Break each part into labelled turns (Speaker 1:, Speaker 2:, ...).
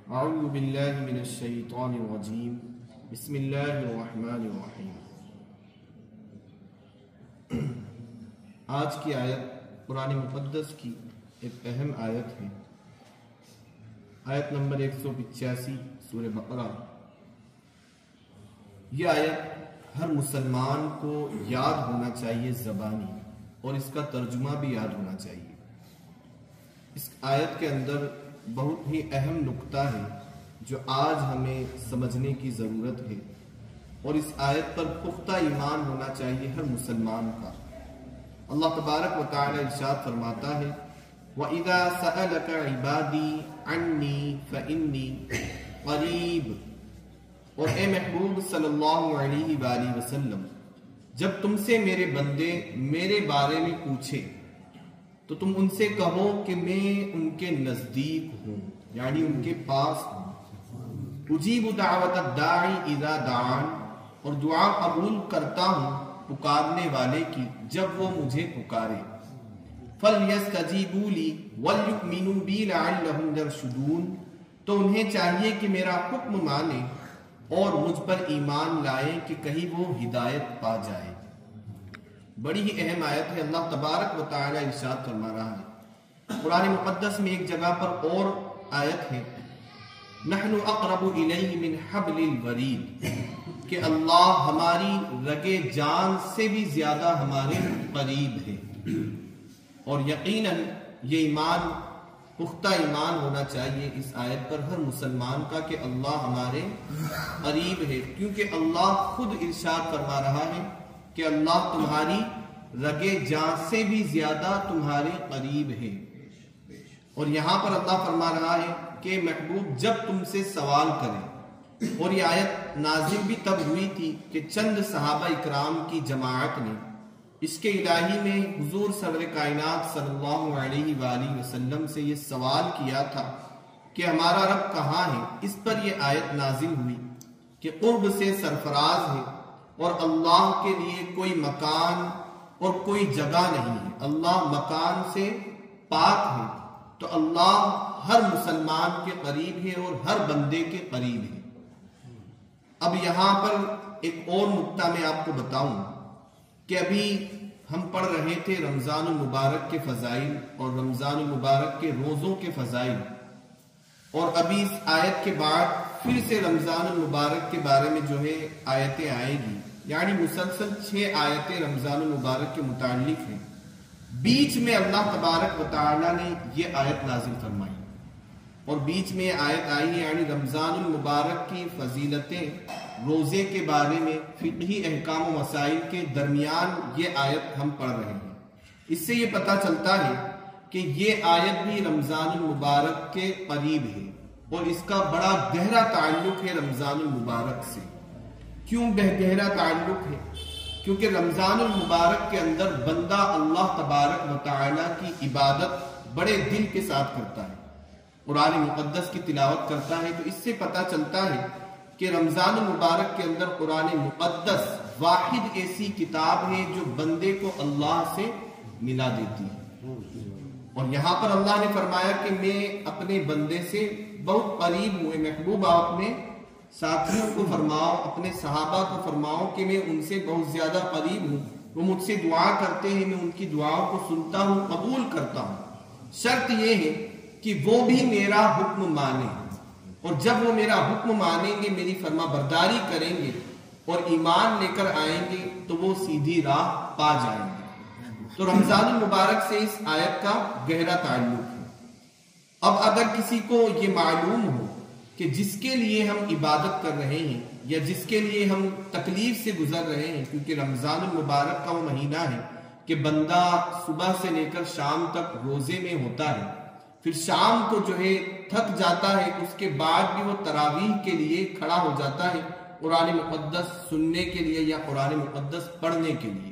Speaker 1: اعوذ باللہ من الشیطان الرجیم بسم اللہ الرحمن الرحیم۔ آج کی آیت قرآن مقدس کی ایک اہم آیت ہے، آیت نمبر 185 سورہ بقرہ۔ یہ آیت ہر مسلمان کو یاد ہونا چاہیے زبانی، اور اس کا ترجمہ بھی یاد ہونا چاہیے۔ اس آیت کے اندر بہت ہی اہم نقطہ ہے جو آج ہمیں سمجھنے کی ضرورت ہے، اور اس آیت پر پختہ ایمان ہونا چاہیے ہر مسلمان کا۔ اللہ تبارک و تعالی ارشاد فرماتا ہے وَإِذَا سَأَلَكَ عِبَادِي عَنِّي فَإِنِّي قَرِيبٌ، اور اے محبوب صلی اللہ علیہ وآلہ وسلم، جب تم سے میرے بندے میرے بارے میں پوچھے تو تم ان سے کہو کہ میں ان کے نزدیک ہوں، یعنی ان کے پاس ہوں۔ اجیب دعوت الداعی اذا دعان، اور دعا قبول کرتا ہوں پکارنے والے کی جب وہ مجھے پکارے۔ فَلْيَسْتَجِيبُوا لِي وَلْيُؤْمِنُوا بِي لَعَلَّهُمْ يَرْشُدُونَ، تو انہیں چاہیے کہ میرا حکم مانے اور مجھ پر ایمان لائیں کہ کہیں وہ ہدایت پا جائے۔ بڑی ہی اہم آیت ہے۔ اللہ تبارک و تعالی ارشاد فرما رہا ہے قرآن مقدس میں ایک جگہ پر اور آیت ہے نحن اقرب الیہ من حبل الورید، کہ اللہ ہماری رگے جان سے بھی زیادہ ہمارے قریب ہے۔ اور یقیناً یہ ایمان پختہ ایمان ہونا چاہیے اس آیت پر ہر مسلمان کا کہ اللہ ہمارے قریب ہے، کیونکہ اللہ خود ارشاد فرما رہا ہے کہ اللہ تمہاری رگے جان سے بھی زیادہ تمہارے قریب ہے۔ اور یہاں پر اللہ فرما رہا ہے کہ محبوب جب تم سے سوال کرے، اور یہ آیت نازل بھی تب ہوئی تھی کہ چند صحابہ اکرام کی جماعت نے اس کے الہی میں حضور سرور کائنات صلی اللہ علیہ وآلہ وسلم سے یہ سوال کیا تھا کہ ہمارا رب کہاں ہے۔ اس پر یہ آیت نازل ہوئی کہ قرب سے سرفراز ہے، اور اللہ کے لیے کوئی مکان اور کوئی جگہ نہیں ہے، اللہ مکان سے پاک ہے۔ تو اللہ ہر مسلمان کے قریب ہے اور ہر بندے کے قریب ہے۔ اب یہاں پر ایک اور نقطہ میں آپ کو بتاؤں کہ ابھی ہم پڑھ رہے تھے رمضان المبارک کے فضائل اور رمضان المبارک کے روزوں کے فضائل، اور ابھی اس آیت کے بعد پھر سے رمضان المبارک کے بارے میں جو ہے آیتیں آئیں گی، یعنی مسلسل 6 آیتیں رمضان المبارک کے متعلق ہیں۔ بیچ میں اللہ تبارک و تعالی نے یہ آیت نازل فرمائی، اور بیچ میں یہ آیت آئی ہے، یعنی رمضان المبارک کی فضیلتیں، روزے کے بارے میں فقہی احکام و مسائل کے درمیان یہ آیت ہم پڑھ رہے ہیں۔ اس سے یہ پتہ چلتا ہے کہ یہ آیت بھی رمضان المبارک کے قریب ہے، اور اس کا بڑا گہرا تعلق ہے رمضان المبارک سے۔ کیوں گہرا تعلق ہے؟ کیونکہ رمضان المبارک کے اندر بندہ اللہ تبارک و تعالی کی عبادت بڑے دل کے ساتھ کرتا ہے، قرآن مقدس کی تلاوت کرتا ہے۔ تو اس سے پتہ چلتا ہے کہ رمضان المبارک کے اندر قرآن مقدس واحد ایسی کتاب ہے جو بندے کو اللہ سے ملا دیتی ہے۔ اور یہاں پر اللہ نے فرمایا کہ میں اپنے بندے سے بہت قریب ہوں۔ محبوب آپ اپنے ساتھیوں کو فرماؤ، اپنے صحابہ کو فرماؤ کہ میں ان سے بہت زیادہ قریب ہوں، وہ مجھ سے دعا کرتے ہیں، میں ان کی دعاؤں کو سنتا ہوں، قبول کرتا ہوں۔ شرط یہ ہے کہ وہ بھی میرا حکم مانیں، اور جب وہ میرا حکم مانیں گے، میری فرما برداری کریں گے اور ایمان لے کر آئیں گے تو وہ سیدھی راہ پا جائیں گے۔ تو رمضان المبارک سے اس آیت کا گہرا تعلق ہے۔ اب اگر کسی کو یہ معلوم ہو کہ جس کے لیے ہم عبادت کر رہے ہیں یا جس کے لیے ہم تکلیف سے گزر رہے ہیں، کیونکہ رمضان المبارک کا وہ مہینہ ہے کہ بندہ صبح سے لے کر شام تک روزے میں ہوتا ہے، پھر شام کو جو ہے تھک جاتا ہے، اس کے بعد بھی وہ تراویح کے لیے کھڑا ہو جاتا ہے قرآن مقدس سننے کے لیے یا قرآن مقدس پڑھنے کے لیے۔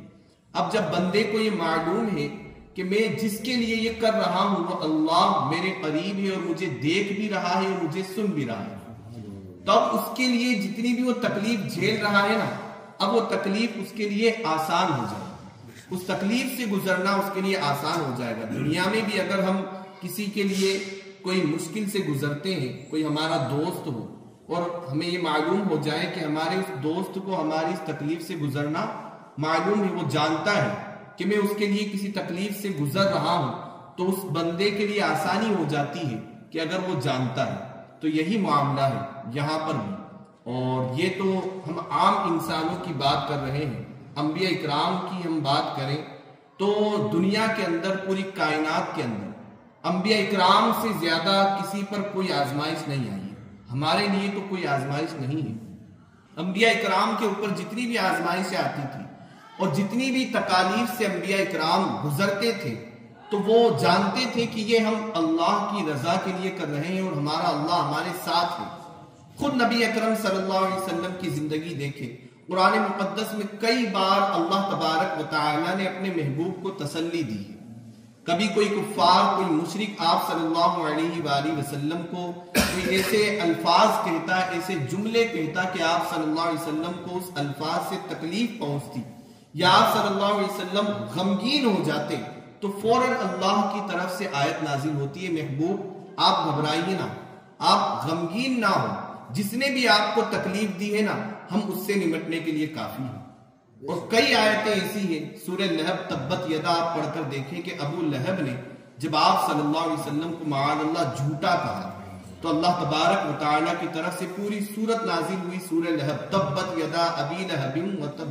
Speaker 1: اب جب بندے کو یہ معلوم ہے کہ میں جس کے لیے یہ کر رہا ہوں وہ اللہ میرے قریب ہے اور مجھے دیکھ بھی رہا ہے اور مجھے سن بھی رہا ہے، تب اس کے لیے جتنی بھی وہ تکلیف جھیل رہا ہے نا، اب وہ تکلیف اس کے لیے آسان ہو جائے گی، اس تکلیف سے گزرنا اس کے لیے آسان ہو جائے گا۔ دنیا میں بھی اگر ہم کسی کے لیے کوئی مشکل سے گزرتے ہیں، کوئی ہمارا دوست ہو اور ہمیں یہ معلوم ہو جائے کہ ہمارے اس دوست کو ہماری اس تکلیف سے گزرنا معلوم ہے، وہ جانتا ہے کہ میں اس کے لیے کسی تکلیف سے گزر رہا ہوں، تو اس بندے کے لیے آسانی ہو جاتی ہے کہ اگر وہ جانتا ہے۔ تو یہی معاملہ ہے یہاں پر بھی، اور یہ تو ہم عام انسانوں کی بات کر رہے ہیں۔ انبیاء اکرام کی ہم بات کریں تو دنیا کے اندر، پوری کائنات کے اندر انبیاء اکرام سے زیادہ کسی پر کوئی آزمائش نہیں آئی ہے۔ ہمارے لیے تو کوئی آزمائش نہیں ہے۔ انبیاء اکرام کے اوپر جتنی بھی آزمائشیں آتی تھی اور جتنی بھی تکالیف سے انبیاء اکرام گزرتے تھے، تو وہ جانتے تھے کہ یہ ہم اللہ کی رضا کے لیے کر رہے ہیں اور ہمارا اللہ ہمارے ساتھ ہے۔ خود نبی اکرم صلی اللہ علیہ وسلم کی زندگی دیکھے، قرآن مقدس میں کئی بار اللہ تبارک و تعالی نے اپنے محبوب کو تسلی دی ہے۔ کبھی کوئی کفار، کوئی مشرک آپ صلی اللہ علیہ وآلہ وسلم کو کوئی ایسے الفاظ کہتا، ایسے جملے کہتا کہ آپ صلی اللہ علیہ وسلم کو اس الفاظ سے تکلیف پہنچتی، یا آپ صلی اللہ علیہ وسلم غمگین ہو جاتے، تو فوراً اللہ کی طرف سے آیت نازل ہوتی ہے، محبوب آپ گھبرائیے نہ، آپ غمگین نہ ہو، جس نے بھی آپ کو تکلیف دی ہے نا، ہم اس سے نمٹنے کے لیے کافی ہیں۔ اور کئی آیتیں ایسی ہیں، سورہ لہب تبت یدا آپ پڑھ کر دیکھیں کہ ابو لہب نے جب آپ صلی اللہ علیہ وسلم کو معاذ اللہ جھوٹا کہا، تو اللہ تبارک و تعالیٰ کی طرف سے پوری سورت نازل ہوئی، سورہ لہب تبت یدا ابی لہب وتب،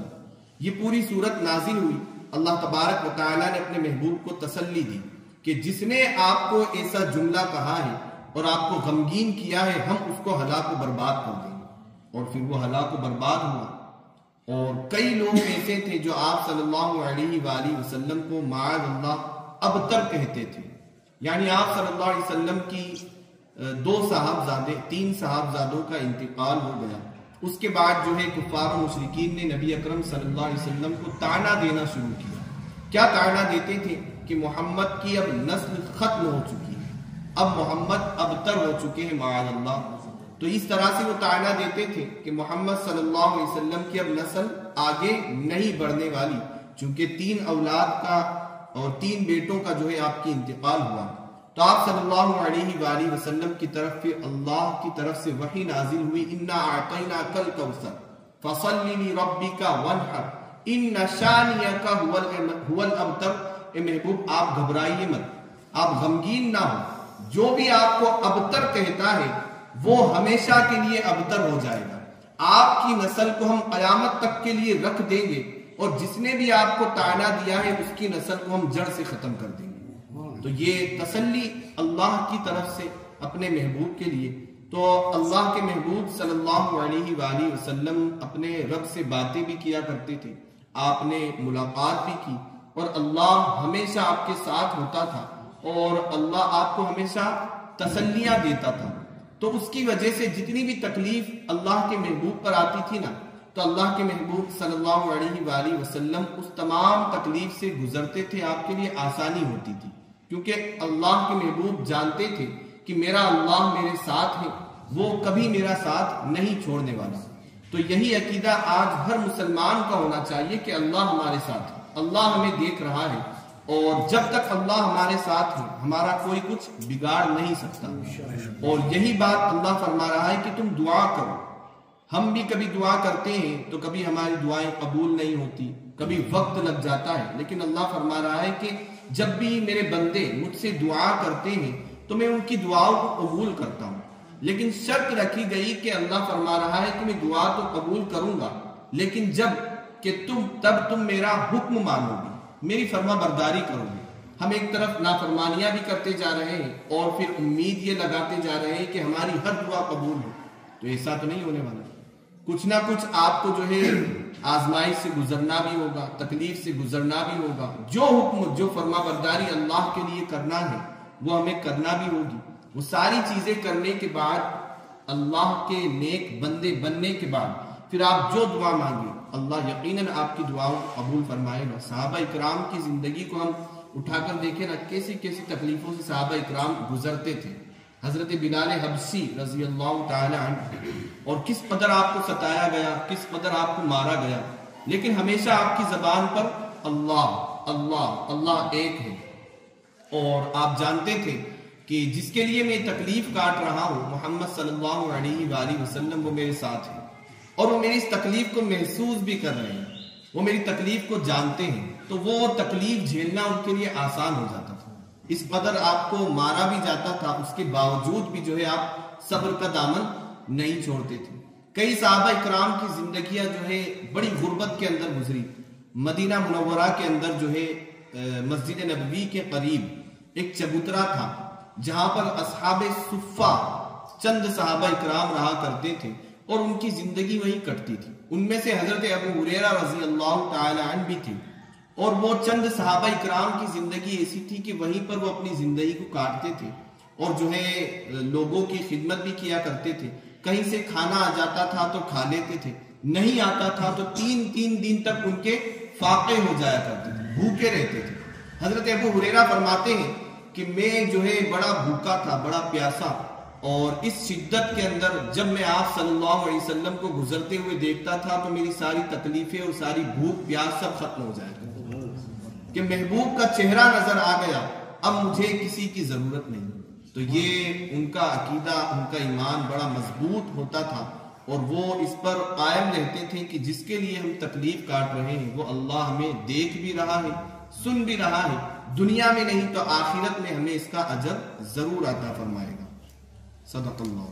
Speaker 1: یہ پوری سورت نازل ہوئی۔ اللہ تبارک و تعالیٰ نے اپنے محبوب کو تسلی دی کہ جس نے آپ کو ایسا جملہ کہا ہے اور آپ کو غمگین کیا ہے، ہم اس کو ہلاک و برباد کر دیں گے۔ اور پھر وہ ہلاک و برباد ہوا، اور کئی لوگ ایسے تھے جو آپ صلی اللہ علیہ وآلہ وسلم کو معاذ اللہ ابتر کہتے تھے، یعنی آپ صلی اللہ علیہ وسلم کی 2 صاحبزادے 3 صاحبزادوں کا انتقال ہو گیا۔ اس کے بعد جو ہے کفار و مشرکین نے نبی اکرم صلی اللہ علیہ وسلم کو طعنہ دینا شروع کیا۔ کیا طعنہ دیتے تھے کہ محمد کی اب نسل ختم ہو چکی ہے، اب محمد ابتر ہو چکے ہیں معاذ اللہ۔ تو اس طرح سے وہ طعنہ دیتے تھے کہ محمد صلی اللہ علیہ وسلم کی اب نسل آگے نہیں بڑھنے والی، چونکہ 3 اولاد کا اور 3 بیٹوں کا جو ہے آپ کی انتقال ہوا۔ تو آپ صلی اللہ علیہ وآلہ وسلم کی طرف پھر اللہ کی طرف سے وحی نازل ہوئی، انا اعطیناک الکوثر فصل لربک وانحر ان شانئک هو الابتر۔ اے محبوب آپ گھبرائیے مت، آپ غمگین نہ ہو، جو بھی آپ کو ابتر کہتا ہے وہ ہمیشہ کے لیے ابتر ہو جائے گا۔ آپ کی نسل کو ہم قیامت تک کے لیے رکھ دیں گے، اور جس نے بھی آپ کو طعنہ دیا ہے اس کی نسل کو ہم جڑ سے ختم کر دیں گے۔ تو یہ تسلی اللہ کی طرف سے اپنے محبوب کے لیے۔ تو اللہ کے محبوب صلی اللہ علیہ وآلہ وسلم اپنے رب سے باتیں بھی کیا کرتے تھے، آپ نے ملاقات بھی کی، اور اللہ ہمیشہ آپ کے ساتھ ہوتا تھا، اور اللہ آپ کو ہمیشہ تسلیاں دیتا تھا۔ تو اس کی وجہ سے جتنی بھی تکلیف اللہ کے محبوب پر آتی تھی نا، تو اللہ کے محبوب صلی اللہ علیہ وآلہ وسلم اس تمام تکلیف سے گزرتے تھے، آپ کے لیے آسانی ہوتی تھی، کیونکہ اللہ کے محبوب جانتے تھے کہ میرا اللہ میرے ساتھ ہے، وہ کبھی میرا ساتھ نہیں چھوڑنے والا۔ تو یہی عقیدہ آج ہر مسلمان کا ہونا چاہیے کہ اللہ ہمارے ساتھ ہے، اللہ ہمیں دیکھ رہا ہے، اور جب تک اللہ ہمارے ساتھ ہے ہمارا کوئی کچھ بگاڑ نہیں سکتا۔ اور یہی بات اللہ فرما رہا ہے کہ تم دعا کرو۔ ہم بھی کبھی دعا کرتے ہیں تو کبھی ہماری دعائیں قبول نہیں ہوتی، کبھی وقت لگ جاتا ہے، لیکن اللہ فرما رہا ہے کہ جب بھی میرے بندے مجھ سے دعا کرتے ہیں تو میں ان کی دعاؤں کو قبول کرتا ہوں، لیکن شرط رکھی گئی کہ اللہ فرما رہا ہے کہ میں دعا تو قبول کروں گا، لیکن تب تم میرا حکم مانو گے، میری فرما برداری کرو گے۔ ہم ایک طرف نافرمانیاں بھی کرتے جا رہے ہیں اور پھر امید یہ لگاتے جا رہے ہیں کہ ہماری ہر دعا قبول ہو، تو ایسا تو نہیں ہونے والا۔ کچھ نہ کچھ آپ کو جو ہے آزمائش سے گزرنا بھی ہوگا، تکلیف سے گزرنا بھی ہوگا۔ جو حکم، جو فرما برداری اللہ کے لیے کرنا ہے وہ ہمیں کرنا بھی ہوگی۔ وہ ساری چیزیں کرنے کے بعد، اللہ کے نیک بندے بننے کے بعد، پھر آپ جو دعا مانگیں اللہ یقیناً آپ کی دعاؤں قبول فرمائے گا۔ صحابہ اکرام کی زندگی کو ہم اٹھا کر دیکھیں نا، کیسی کیسی تکلیفوں سے صحابہ اکرام گزرتے تھے۔ حضرت بلال حبشی رضی اللہ تعالی عنہ، اور کس قدر آپ کو ستایا گیا، کس قدر آپ کو مارا گیا، لیکن ہمیشہ آپ کی زبان پر اللہ اللہ اللہ ایک ہے۔ اور آپ جانتے تھے کہ جس کے لیے میں تکلیف کاٹ رہا ہوں محمد صلی اللہ علیہ وآلہ وسلم وہ میرے ساتھ ہیں اور وہ میری اس تکلیف کو محسوس بھی کر رہے ہیں، وہ میری تکلیف کو جانتے ہیں، تو وہ تکلیف جھیلنا ان کے لیے آسان ہو جاتا تھا۔ اس قدر آپ کو مارا بھی جاتا تھا، اس کے باوجود بھی جو ہے آپ صبر کا دامن نہیں چھوڑتے تھے۔ کئی صحابہ اکرام کی زندگیاں جو ہے بڑی غربت کے اندر گزری۔ مدینہ منورہ کے اندر جو ہے مسجد نبوی کے قریب ایک چبوترا تھا جہاں پر اصحاب صفہ چند صحابہ اکرام رہا کرتے تھے اور ان کی زندگی وہی کٹتی تھی۔ ان میں سے حضرت ابو ہریرہ رضی اللہ تعالی عنہ بھی تھے، اور وہ چند صحابہ اکرام کی زندگی ایسی تھی کہ وہیں پر وہ اپنی زندگی کو کاٹتے تھے اور جو ہے لوگوں کی خدمت بھی کیا کرتے تھے۔ کہیں سے کھانا آ جاتا تھا تو کھا لیتے تھے، نہیں آتا تھا تو تین دن تک ان کے فاقے ہو جایا کرتے تھے، بھوکے رہتے تھے۔ حضرت ابو ہریرہ فرماتے ہیں کہ میں جو ہے بڑا بھوکا تھا، بڑا پیاسا، اور اس شدت کے اندر جب میں آپ صلی اللہ علیہ وسلم کو گزرتے ہوئے دیکھتا تھا تو میری ساری تکلیفیں اور ساری بھوک پیاس سب ختم ہو جایا کرتی کہ محبوب کا چہرہ نظر آ گیا، اب مجھے کسی کی ضرورت نہیں۔ تو یہ ان کا عقیدہ، ان کا ایمان بڑا مضبوط ہوتا تھا اور وہ اس پر قائم رہتے تھے کہ جس کے لیے ہم تکلیف کاٹ رہے ہیں وہ اللہ ہمیں دیکھ بھی رہا ہے، سن بھی رہا ہے، دنیا میں نہیں تو آخرت میں ہمیں اس کا اجر ضرور عطا فرمائے گا۔ صدق اللہ۔